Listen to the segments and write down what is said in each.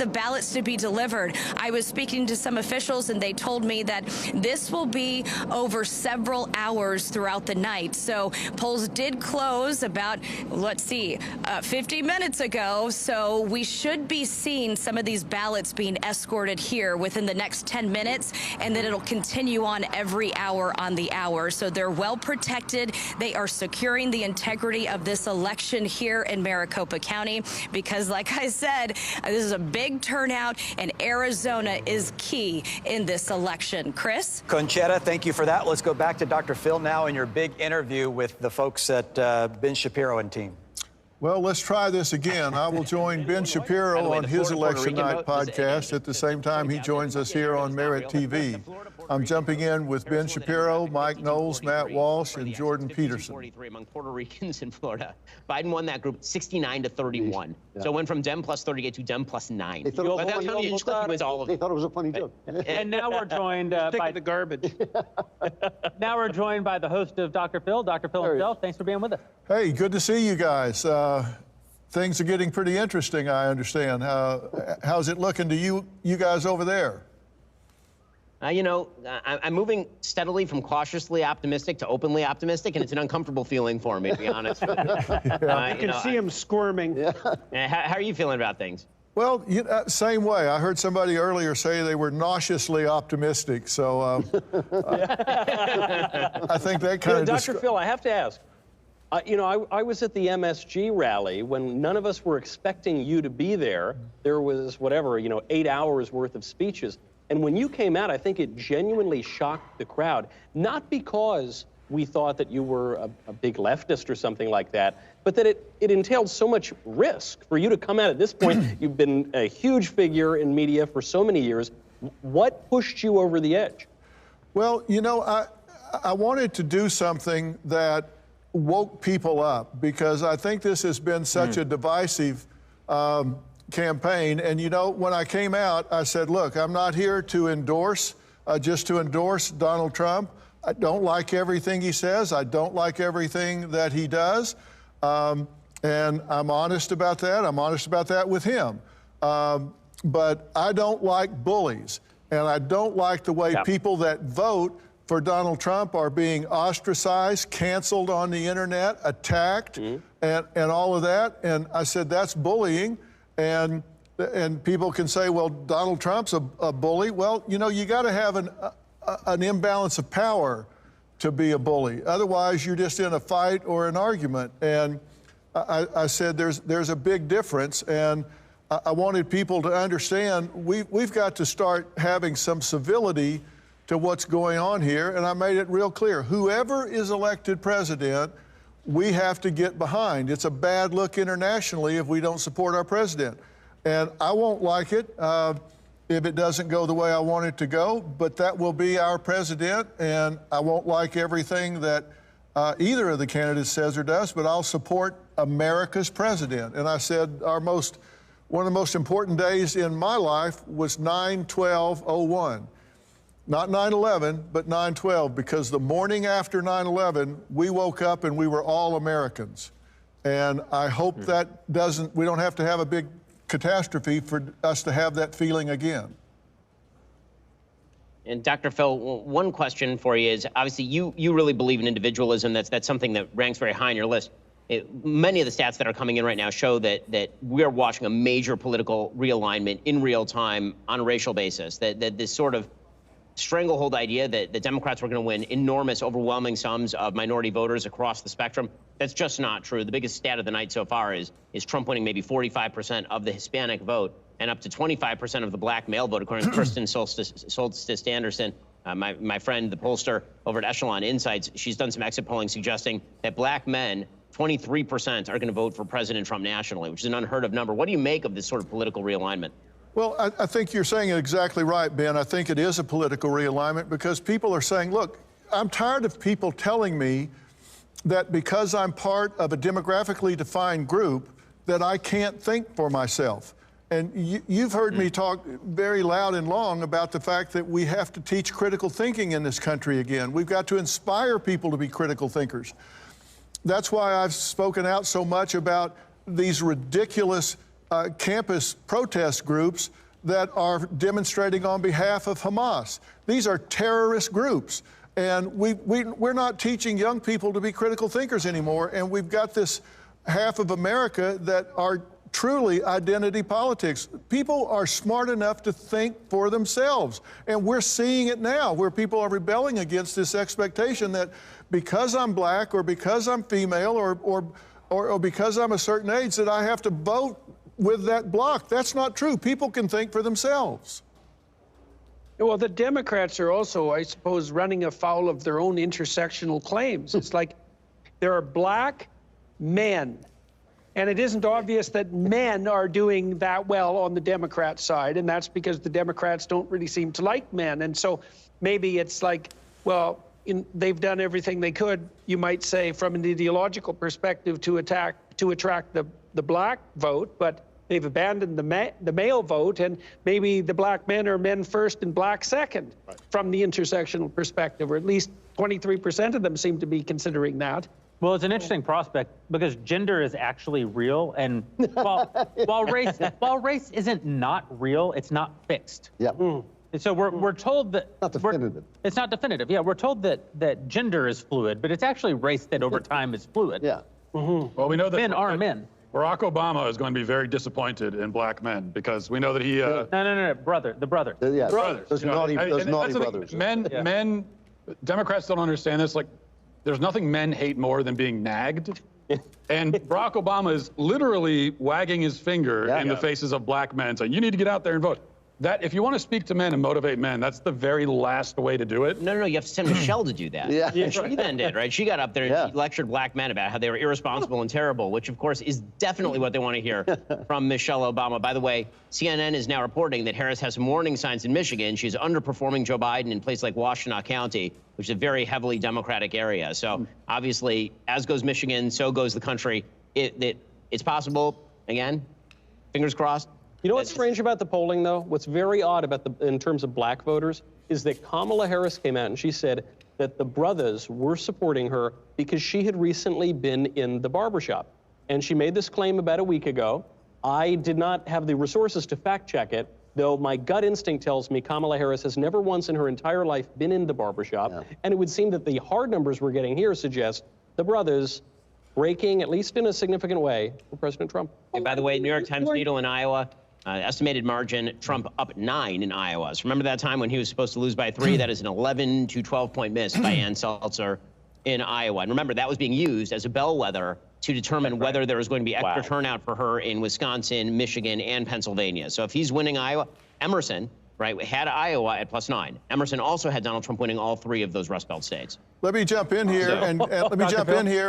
the ballots to be delivered. I was speaking to some officials, and they told me that this will be over several hours throughout the night. So polls did close about, let's see, 50 minutes ago. So we should be seeing some of these ballots being escorted here within the next 10 minutes, and then it'll continue on every hour on the hour. So they're well protected. They are securing the integrity of this election here in Maricopa County because, like I said, this is a big turnout, and Arizona is key in this election. Chris? Conchetta, thank you for that. Let's go back to Dr. Phil now in your big interview with the folks at Ben Shapiro and team. Well, let's try this again. I will join Ben Shapiro on his Election Night podcast at the same time he joins us here on Merit TV. I'm jumping in with Ben Shapiro, Mike Knowles, Matt Walsh, and Jordan Peterson. 43 among Puerto Ricans in Florida. Biden won that group 69-31. So it went from Dem plus 38 to Dem plus 9. They thought it was a funny joke. They thought it was a funny joke. And now we're joined by the garbage. Now we're joined by the host of Dr. Phil, Dr. Phil himself. Thanks for being with us. Hey, good to see you guys. Things are getting pretty interesting, I understand. How's it looking to you guys over there? You know, I'm moving steadily from cautiously optimistic to openly optimistic, and it's an uncomfortable feeling for me, to be honest with you. I can see him squirming. How are you feeling about things? Well, same way. I heard somebody earlier say they were nauseously optimistic, so I think that kind of... Dr. Phil, I have to ask. You know, I was at the MSG rally when none of us were expecting you to be there. There was, whatever, 8 hours worth of speeches. And when you came out, I think it genuinely shocked the crowd, not because we thought that you were a big leftist or something like that, but that it entailed so much risk for you to come out at this point. You've been a huge figure in media for so many years. What pushed you over the edge? Well, I wanted to do something that woke people up because I think this has been such a divisive campaign. And, when I came out, I said, look, I'm not here to endorse, just to endorse Donald Trump. I don't like everything he says. I don't like everything that he does. And I'm honest about that. I'm honest about that with him. But I don't like bullies. And I don't like the way people that vote for Donald Trump are being ostracized, canceled on the internet, attacked, and all of that. And I said, that's bullying. And people can say, well, Donald Trump's a bully. Well, you got to have an imbalance of power to be a bully. Otherwise, you're just in a fight or an argument. And I said, there's a big difference. And I wanted people to understand we've got to start having some civility to what's going on here. And I made it real clear. Whoever is elected president, we have to get behind. It's a bad look internationally if we don't support our president. And I won't like it if it doesn't go the way I want it to go, but that will be our president, and I won't like everything that either of the candidates says or does, but I'll support America's president. And I said one of the most important days in my life was 9/12/01. Not 9/11, but 9/12, because the morning after 9/11, we woke up and we were all Americans. And I hope we don't have to have a big catastrophe for us to have that feeling again. And Dr. Phil, one question for you is, obviously, you really believe in individualism. That's something that ranks very high on your list. Many of the stats that are coming in right now show that we're watching a major political realignment in real time on a racial basis, that this sort of stranglehold idea that the Democrats were going to win enormous, overwhelming sums of minority voters across the spectrum. That's just not true. The biggest stat of the night so far is Trump winning maybe 45% of the Hispanic vote and up to 25% of the black male vote, according to Kristen Solstice Anderson, my friend, the pollster over at Echelon Insights. She's done some exit polling suggesting that black men, 23%, are going to vote for President Trump nationally, which is an unheard of number. What do you make of this sort of political realignment? Well, I think you're saying it exactly right, Ben. I think it is a political realignment because people are saying, look, I'm tired of people telling me that because I'm part of a demographically defined group that I can't think for myself. And you've heard me talk very loud and long about the fact that we have to teach critical thinking in this country again. We've got to inspire people to be critical thinkers. That's why I've spoken out so much about these ridiculous campus protest groups that are demonstrating on behalf of Hamas. These are terrorist groups. And we're not teaching young people to be critical thinkers anymore. And we've got this half of America that are truly identity politics. People are smart enough to think for themselves. And we're seeing it now, where people are rebelling against this expectation that because I'm black or because I'm female or because I'm a certain age that I have to vote with that bloc. That's not true. People can think for themselves. Well, the Democrats are also, I suppose, running afoul of their own intersectional claims. It's like there are black men, and it isn't obvious that men are doing that well on the Democrat side, and that's because the Democrats don't really seem to like men. And so maybe it's like, well, they've done everything they could, you might say, from an ideological perspective to attract the black vote, but they've abandoned the male vote, and maybe the black men are men first and black second from the intersectional perspective, or at least 23% of them seem to be considering that. Well, it's an interesting prospect because gender is actually real, and while race isn't not real, it's not fixed. Yeah. So we're told that not definitive. It's not definitive. Yeah, we're told that gender is fluid, but it's actually race that over time is fluid. Yeah. Well, we know that men are men. Barack Obama is going to be very disappointed in black men because we know that he. No, the brother. Yeah. Brothers. Those naughty brothers. Men, Democrats don't understand this. Like, there's nothing men hate more than being nagged. And Barack Obama is literally wagging his finger in the faces of black men saying, you need to get out there and vote. That, if you want to speak to men and motivate men, that's the very last way to do it. No, you have to send Michelle to do that. Yeah. And she then did, right? She got up there and she lectured black men about how they were irresponsible and terrible, which, of course, is definitely what they want to hear from Michelle Obama. By the way, CNN is now reporting that Harris has some warning signs in Michigan. She's underperforming Joe Biden in places like Washtenaw County, which is a very heavily Democratic area. So, obviously, as goes Michigan, so goes the country. It's possible, again, fingers crossed. You know what's strange about the polling, though? What's very odd about in terms of black voters is that Kamala Harris came out and she said that the brothers were supporting her because she had recently been in the barbershop. And she made this claim about a week ago. I did not have the resources to fact check it, though my gut instinct tells me Kamala Harris has never once in her entire life been in the barbershop. Yeah. And it would seem that the hard numbers we're getting here suggest the brothers breaking, at least in a significant way, for President Trump. And by the way, New York Times Needle in Iowa, estimated margin, Trump up 9 in Iowa. So remember that time when he was supposed to lose by 3? That is an 11 to 12-point miss by Ann Seltzer in Iowa. And remember, that was being used as a bellwether to determine whether there was going to be extra turnout for her in Wisconsin, Michigan, and Pennsylvania. So if he's winning Iowa, Emerson, right, had Iowa at +9. Emerson also had Donald Trump winning all 3 of those Rust Belt states. Let me jump in here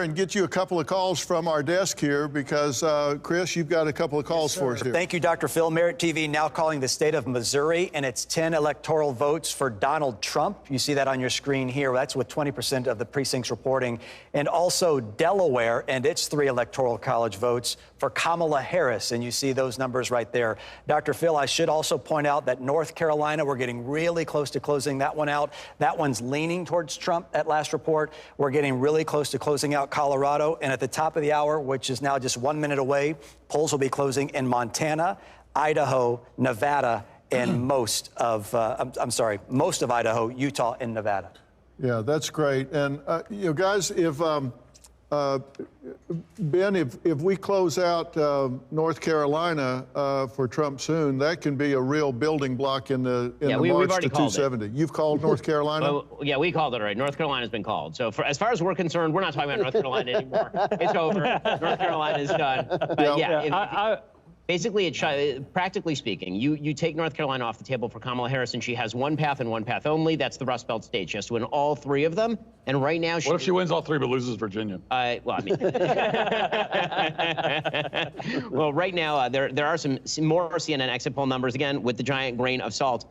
and get you a couple of calls from our desk here because, Chris, you've got a couple of calls for us here. Thank you, Dr. Phil. Merit TV now calling the state of Missouri and its 10 electoral votes for Donald Trump. You see that on your screen here. That's with 20% of the precincts reporting. And also Delaware and its 3 electoral college votes for Kamala Harris. And you see those numbers right there. Dr. Phil, I should also point out that North Carolina, we're getting really close to closing that one out. That one's leaning towards Trump at last report. We're getting really close to closing out Colorado. And at the top of the hour, which is now just 1 minute away, polls will be closing in Montana, Idaho, Nevada, and most of Idaho, Utah, and Nevada. Yeah, that's great. And, you know, guys, if Ben, if we close out North Carolina for Trump soon, that can be a real building block in the march to 270. You've called North Carolina? Well, yeah, we called it already. North Carolina's been called. So as far as we're concerned, we're not talking about North Carolina anymore. It's over. North Carolina's done. But basically, practically speaking, you take North Carolina off the table for Kamala Harris, and she has one path and one path only. That's the Rust Belt state. She has to win all 3 of them. And right now, what if she wins all 3 but loses Virginia? Well, I mean, well, right now there are some more CNN exit poll numbers again with the giant grain of salt.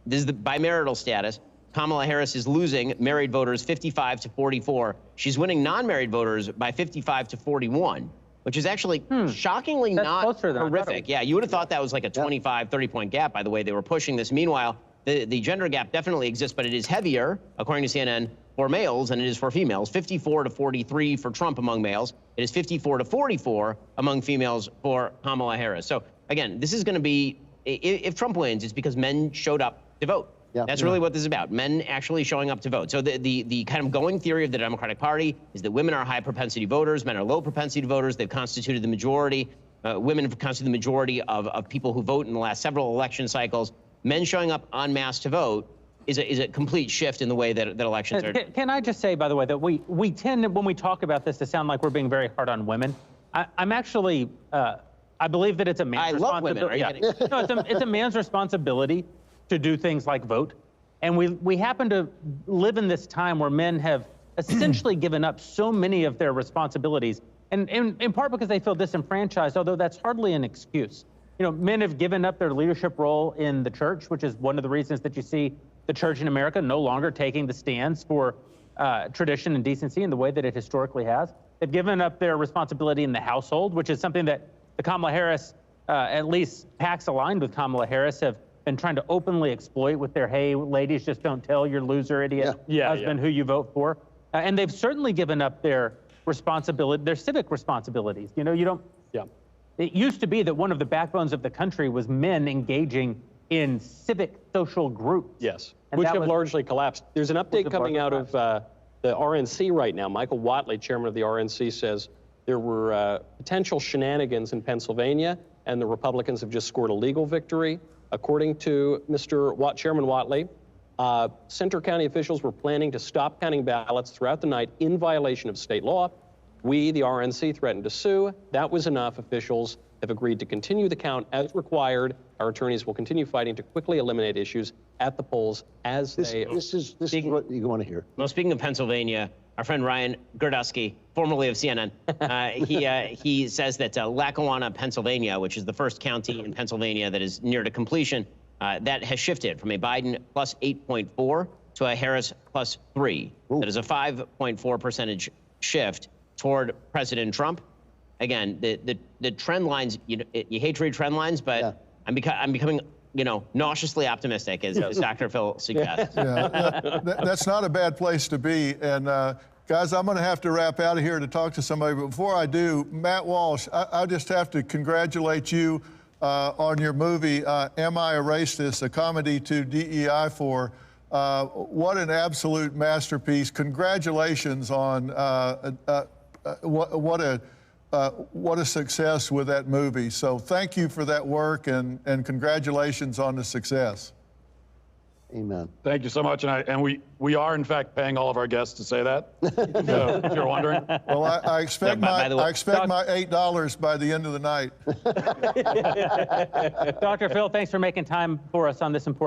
This is the bimarital status. Kamala Harris is losing married voters 55 to 44. She's winning non-married voters by 55 to 41. Which is actually shockingly not horrific. Yeah, you would have thought that was like a 25, 30-point gap by the way they were pushing this. Meanwhile, the gender gap definitely exists, but it is heavier, according to CNN, for males than it is for females. 54 to 43 for Trump among males. It is 54 to 44 among females for Kamala Harris. So again, this is going to be, if Trump wins, it's because men showed up to vote. That's really what this is about. Men actually showing up to vote. So the kind of going theory of the Democratic Party is that women are high propensity voters, men are low propensity voters. They've constituted the majority. Women have constituted the majority of people who vote in the last several election cycles. Men showing up en masse to vote is a complete shift in the way that elections are. Can I just say, by the way, that we tend, when we talk about this, to sound like we're being very hard on women. I'm actually, I believe that it's a man's responsibility. I love women. Are you kidding? No, it's a man's responsibility to do things like vote. And we happen to live in this time where men have essentially given up so many of their responsibilities, and in part because they feel disenfranchised, although that's hardly an excuse. You know, men have given up their leadership role in the church, which is one of the reasons that you see the church in America no longer taking the stands for tradition and decency in the way that it historically has. They've given up their responsibility in the household, which is something that the Kamala Harris, at least PACs aligned with Kamala Harris, have been trying to openly exploit with their, hey, ladies, just don't tell your loser idiot husband who you vote for. And they've certainly given up their responsibility, their civic responsibilities. You know, you don't, it used to be that one of the backbones of the country was men engaging in civic social groups. Yes, and which have largely collapsed. There's an update coming out of the RNC right now. Michael Whatley, chairman of the RNC, says there were potential shenanigans in Pennsylvania, and the Republicans have just scored a legal victory. According to Chairman Whatley, Centre County officials were planning to stop counting ballots throughout the night in violation of state law. We, the RNC, threatened to sue. That was enough. Officials have agreed to continue the count as required. Our attorneys will continue fighting to quickly eliminate issues at the polls as they... This is what you want to hear. Well, speaking of Pennsylvania, our friend Ryan Gerdusky, formerly of CNN, he says that Lackawanna, Pennsylvania, which is the first county in Pennsylvania that is near to completion, that has shifted from a Biden plus 8.4 to a Harris plus 3. Ooh. That is a 5.4 percentage shift toward President Trump. Again, the trend lines, you hate to read trend lines, but I'm becoming, nauseously optimistic, as Dr. Phil suggests. That's not a bad place to be. And guys, I'm going to have to wrap out of here to talk to somebody. But before I do, Matt Walsh, I just have to congratulate you on your movie, Am I a Racist? A comedy to DEI for. What an absolute masterpiece. Congratulations on what a success with that movie. So thank you for that work, and congratulations on the success. Amen. Thank you so much. And we are in fact paying all of our guests to say that. So, if you're wondering. Well, I expect my $8 by the end of the night. Dr. Phil, thanks for making time for us on this important